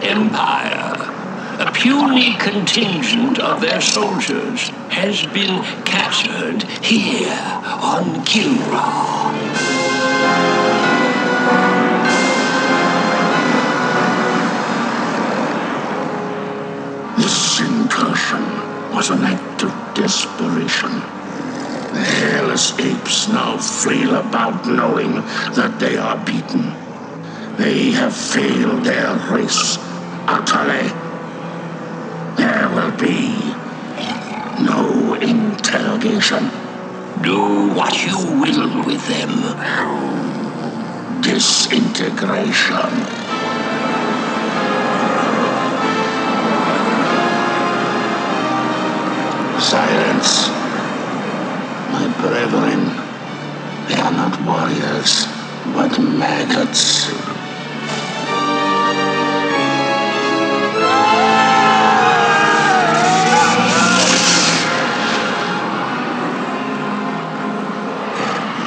Empire. A puny contingent of their soldiers has been captured here on Kilra. This incursion was an act of desperation. The hairless apes now flail about knowing that they are beaten. They have failed their race utterly. There will be no interrogation. Do what you will with them. Disintegration. Silence. My brethren, they are not warriors, but maggots.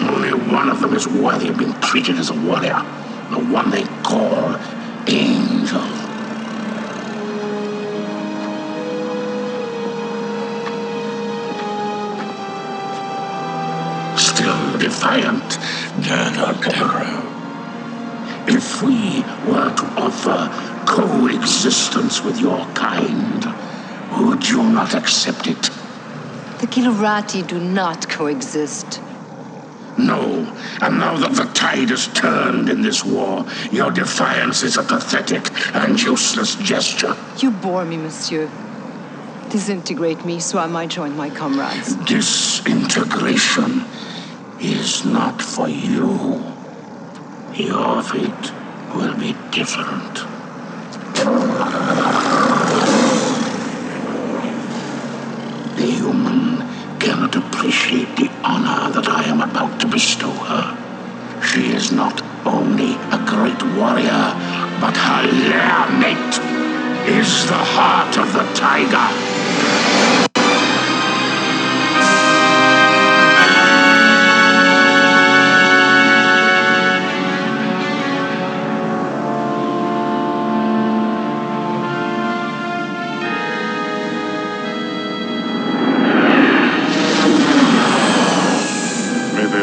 Only one of them is worthy of being treated as a warrior. The one they call Angel. Still defiant, dare not error. If we were to offer coexistence with your kind, would you not accept it? The Kilurati do not coexist. No, and now that the tide has turned in this war, your defiance is a pathetic and useless gesture. You bore me, monsieur. Disintegrate me so I might join my comrades. Disintegration is not for you. Your fate will be different. The human cannot appreciate the honor that I am about to bestow her. She is not only a great warrior, but her lair mate is the heart of the tiger.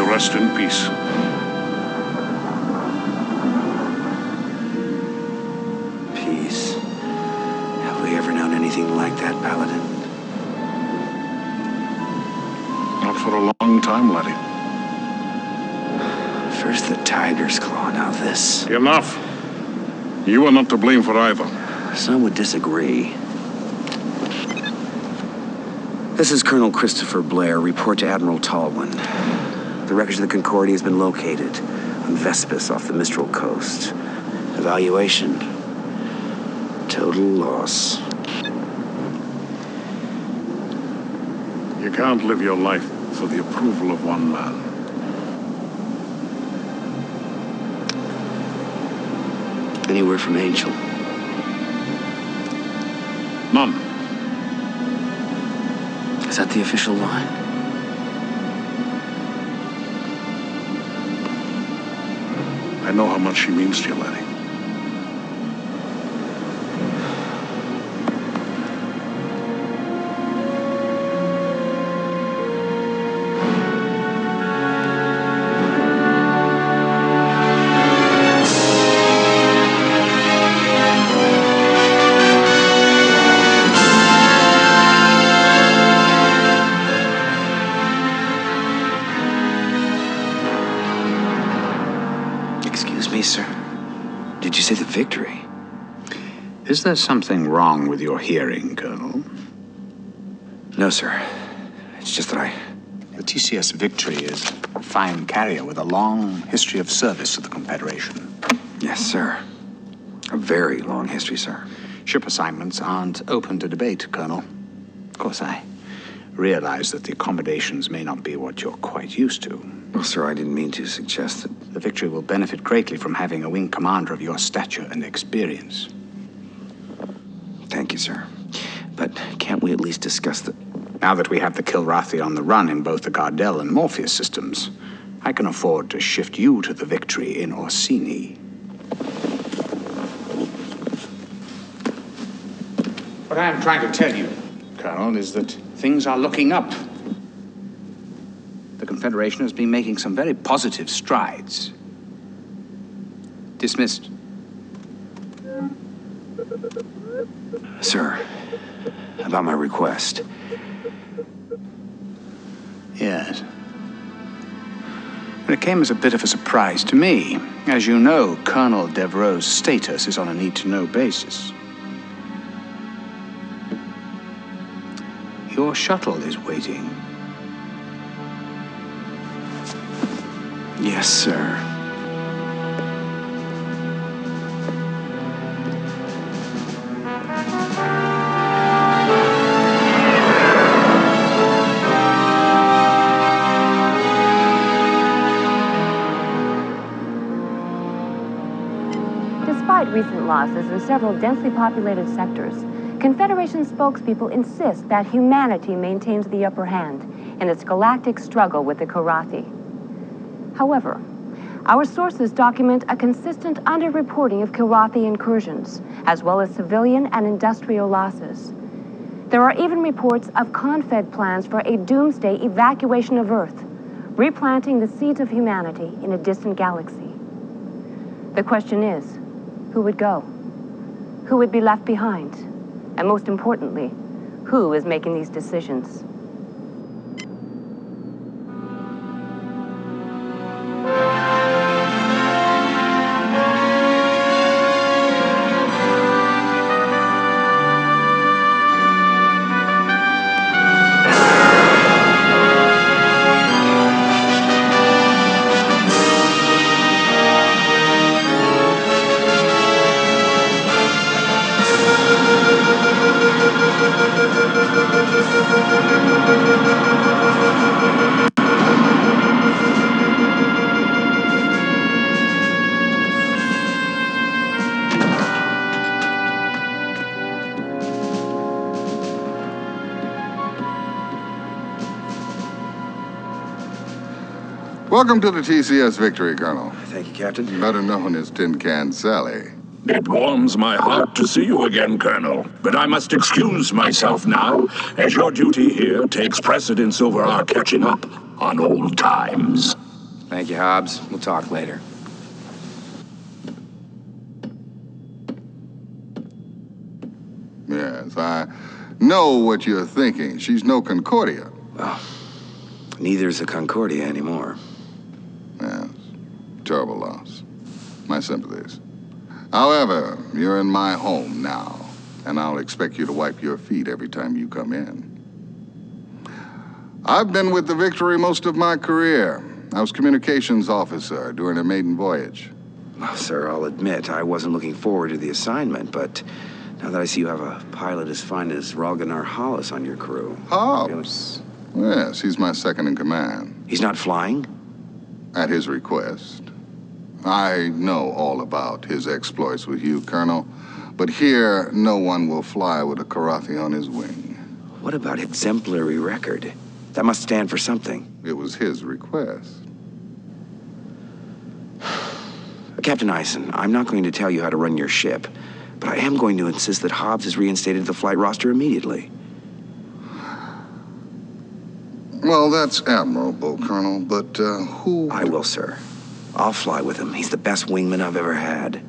Rest in peace. Peace. Have we ever known anything like that, Paladin? Not for a long time, laddie. First the tiger's claw, now this. Enough. You are not to blame for either. Some would disagree. This is Colonel Christopher Blair. Report to Admiral Tallwin. The wreckage of the Concordia has been located on Vespus off the Mistral coast. Evaluation. Total loss. You can't live your life for the approval of one man. Any word from Angel? None. Is that the official line? I know how much she means to you, laddie. Sir. Did you say the victory? Is there something wrong with your hearing, Colonel? No, sir. It's just that The TCS Victory is a fine carrier with a long history of service to the Confederation. Yes, sir. A very long history, sir. Ship assignments aren't open to debate, Colonel. Of course, I realize that the accommodations may not be what you're quite used to. Well, sir, I didn't mean to suggest that. The Victory will benefit greatly from having a wing commander of your stature and experience. Thank you, sir. But can't we at least discuss the... Now that we have the Kilrathi on the run in both the Gardel and Morpheus systems, I can afford to shift you to the Victory in Orsini. What I am trying to tell you, Colonel, is that things are looking up. The Confederation has been making some very positive strides. Dismissed. Sir, about my request. Yes. But it came as a bit of a surprise to me. As you know, Colonel Devereaux's status is on a need-to-know basis. Your shuttle is waiting. Yes, sir. Despite recent losses in several densely populated sectors, Confederation spokespeople insist that humanity maintains the upper hand in its galactic struggle with the Karathi. However, our sources document a consistent underreporting of Karathi incursions, as well as civilian and industrial losses. There are even reports of Confed plans for a doomsday evacuation of Earth, replanting the seeds of humanity in a distant galaxy. The question is, who would go? Who would be left behind? And most importantly, who is making these decisions? Welcome to the TCS Victory, Colonel. Thank you, Captain. Better known as Tin Can Sally. It warms my heart to see you again, Colonel. But I must excuse myself now, as your duty here takes precedence over our catching up on old times. Thank you, Hobbs. We'll talk later. Yes, I know what you're thinking. She's no Concordia. Well, neither's a Concordia anymore. Yes, terrible loss. My sympathies. However, you're in my home now, and I'll expect you to wipe your feet every time you come in. I've been with the Victory most of my career. I was communications officer during a maiden voyage. Well, sir, I'll admit I wasn't looking forward to the assignment, but now that I see you have a pilot as fine as Ralganar Hollis on your crew... Hobbs? Yes, he's my second in command. He's not flying? At his request. I know all about his exploits with you, Colonel, but here no one will fly with a Karathi on his wing. What about exemplary record? That must stand for something. It was his request. Captain Eisen, I'm not going to tell you how to run your ship, but I am going to insist that Hobbs is reinstated to the flight roster immediately. Well, that's admirable, Colonel, but who... I will, sir. I'll fly with him. He's the best wingman I've ever had.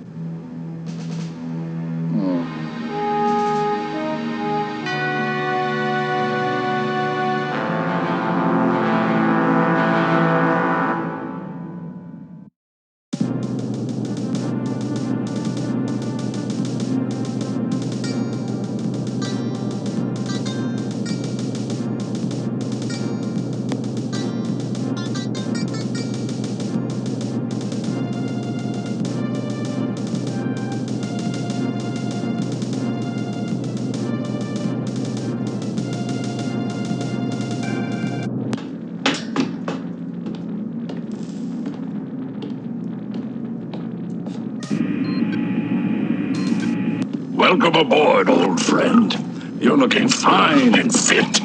Welcome aboard, old friend. You're looking fine and fit.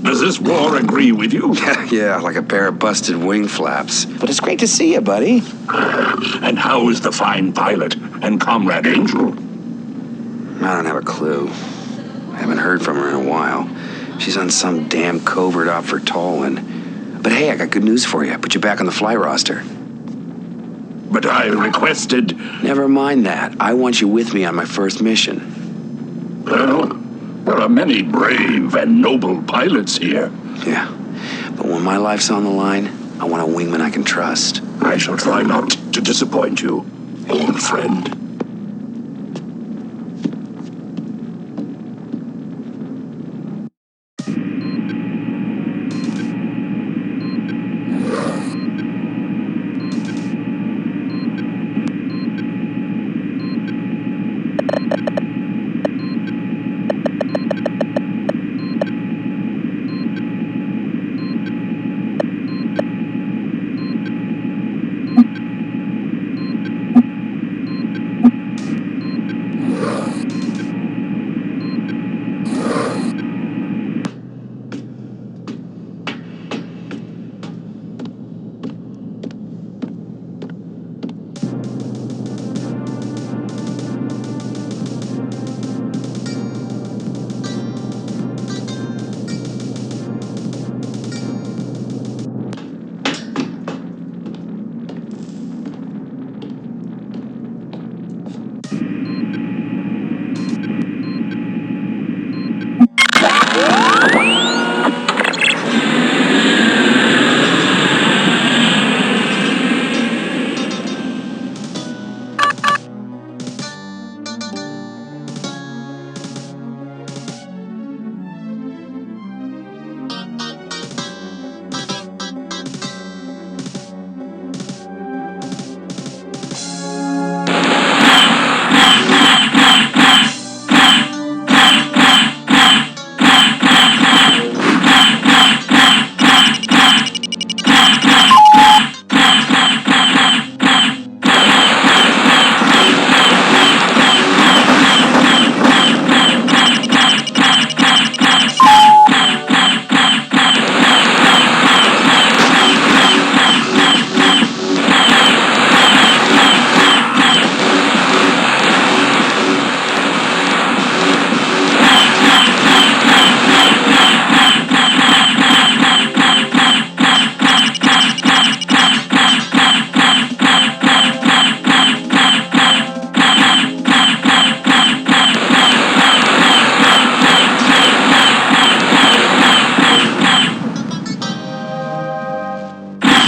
Does this war agree with you? Yeah, like a pair of busted wing flaps. But it's great to see you, buddy. And how is the fine pilot and Comrade Angel? I don't have a clue. I haven't heard from her in a while. She's on some damn covert op for Tallinn. But hey, I got good news for you. I put you back on the fly roster. But I requested... Never mind that. I want you with me on my first mission. Well, there are many brave and noble pilots here. Yeah, but when my life's on the line, I want a wingman I can trust. I shall try not to disappoint you, old friend.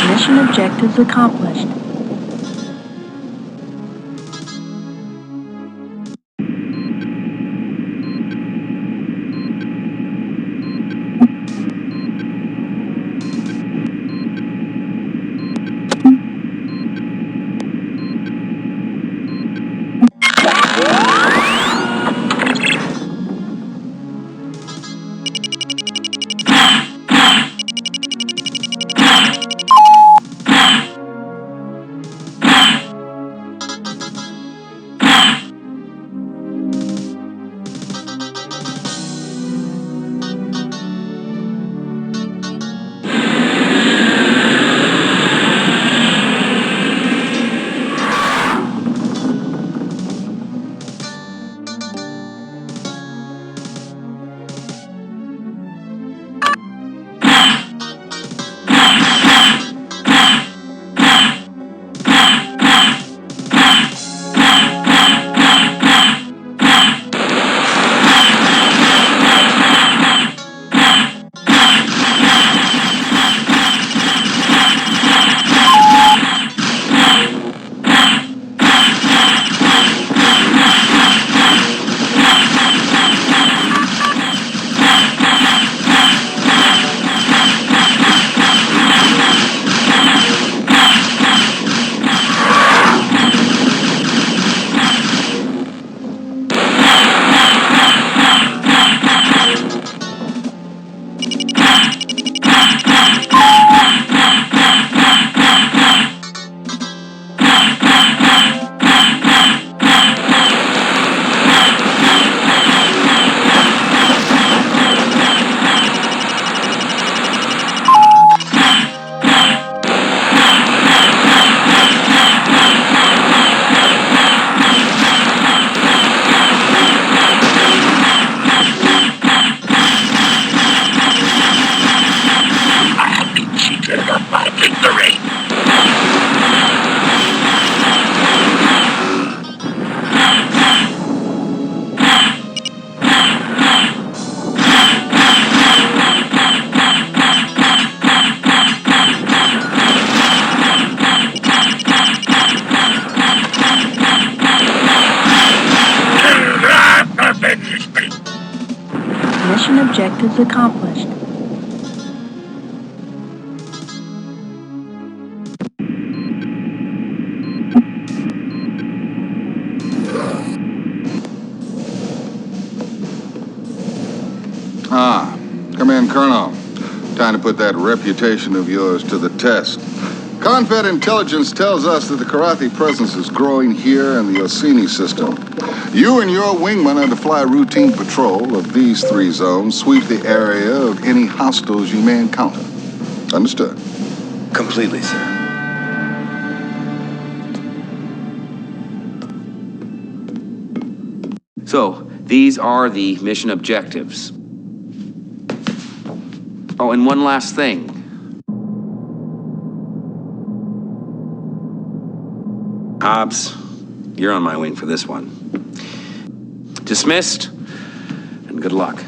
Mission objectives accomplished. Mission objectives accomplished. Ah, come in, Colonel. Time to put that reputation of yours to the test. Confed intelligence tells us that the Karathi presence is growing here in the Orsini system. You and your wingman are to fly routine patrol of these 3 zones, sweep the area of any hostiles you may encounter. Understood? Completely, sir. So, these are the mission objectives. Oh, and one last thing. Hobbs, you're on my wing for this one. Dismissed, and good luck.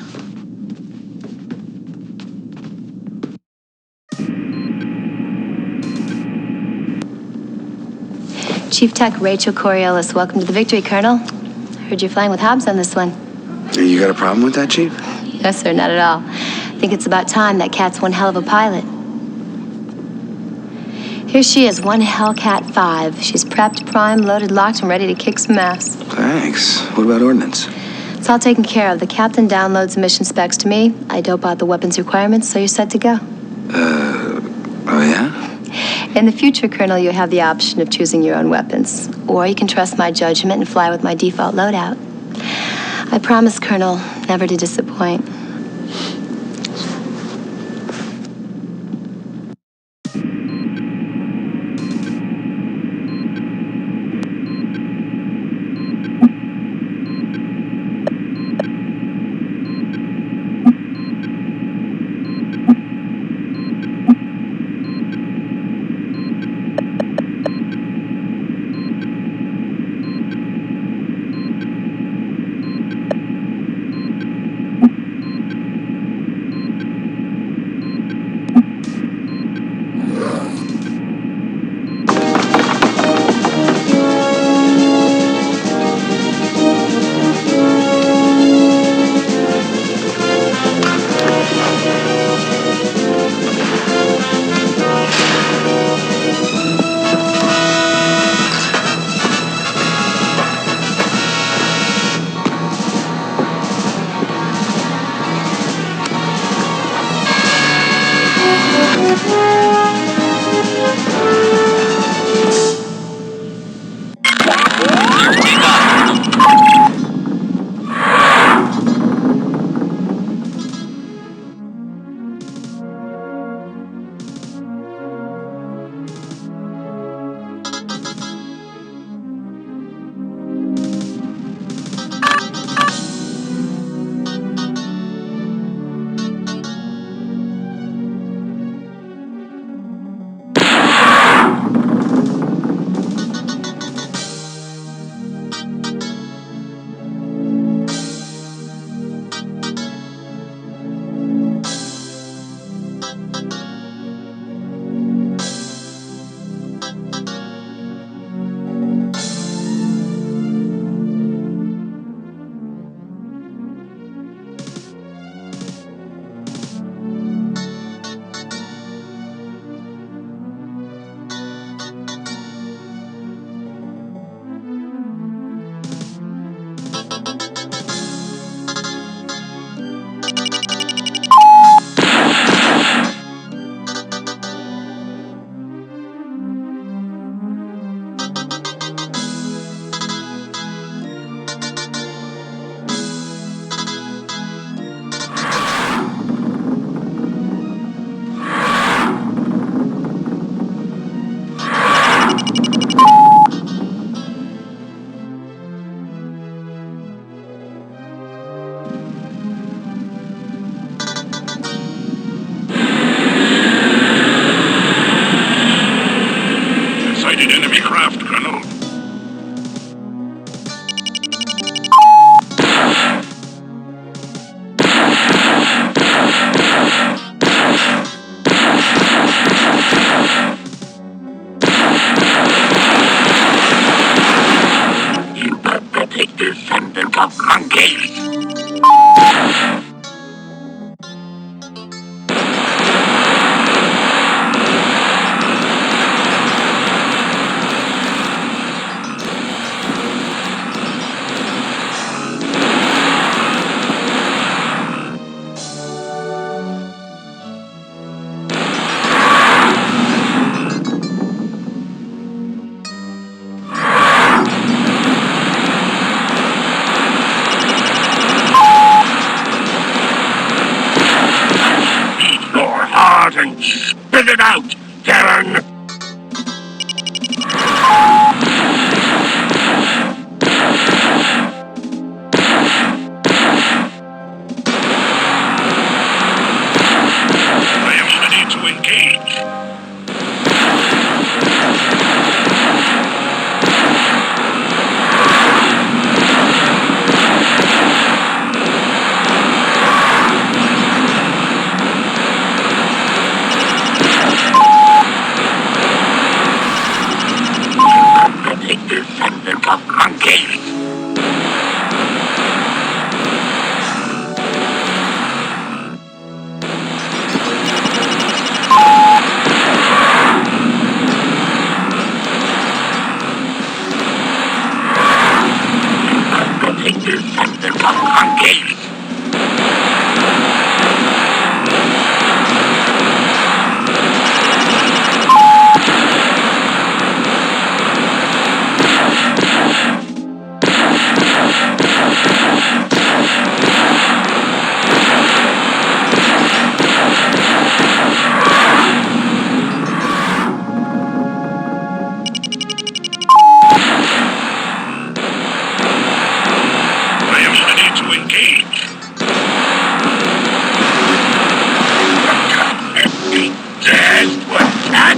Chief Tech Rachel Coriolis, welcome to the Victory, Colonel. Heard you're flying with Hobbs on this one. You got a problem with that, Chief? Yes, sir, not at all. I think it's about time. That cat's one hell of a pilot. Here she is, one Hellcat 5. She's prepped, primed, loaded, locked, and ready to kick some ass. Thanks. What about ordnance? It's all taken care of. The captain downloads the mission specs to me. I dope out the weapons requirements, so you're set to go. Oh yeah? In the future, Colonel, you have the option of choosing your own weapons. Or you can trust my judgment and fly with my default loadout. I promise, Colonel, never to disappoint. Sighted enemy craft, Colonel. You pathetic descendant of monkeys! Spit it out, Karen! I am ready to engage. The descendant of monkeys! Descendant of monkeys! I am ready to engage. There's what's that?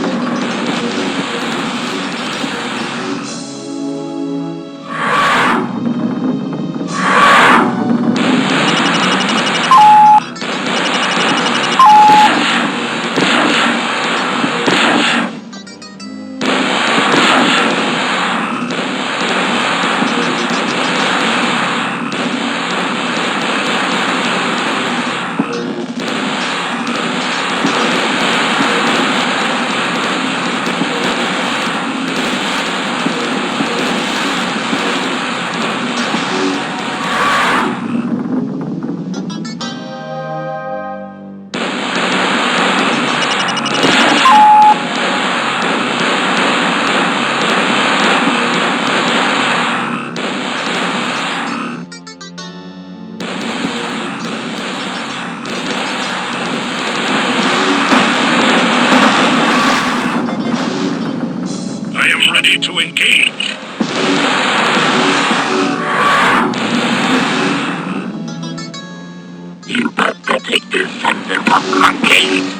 I am ready to engage. You pathetic descendant of monkeys!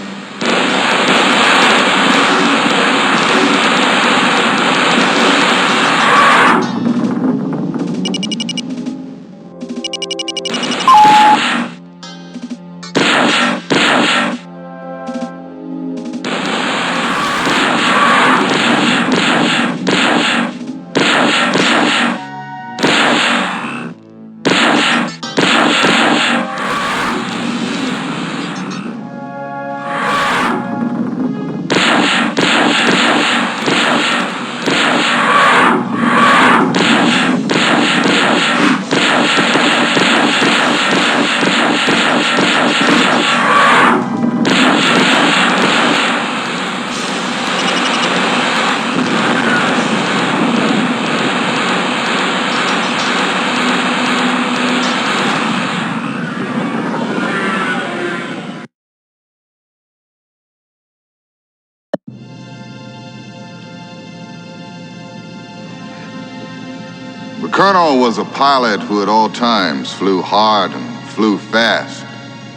The colonel was a pilot who at all times flew hard and flew fast.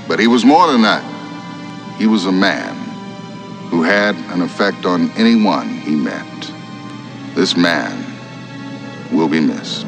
But he was more than that. He was a man who had an effect on anyone he met. This man will be missed.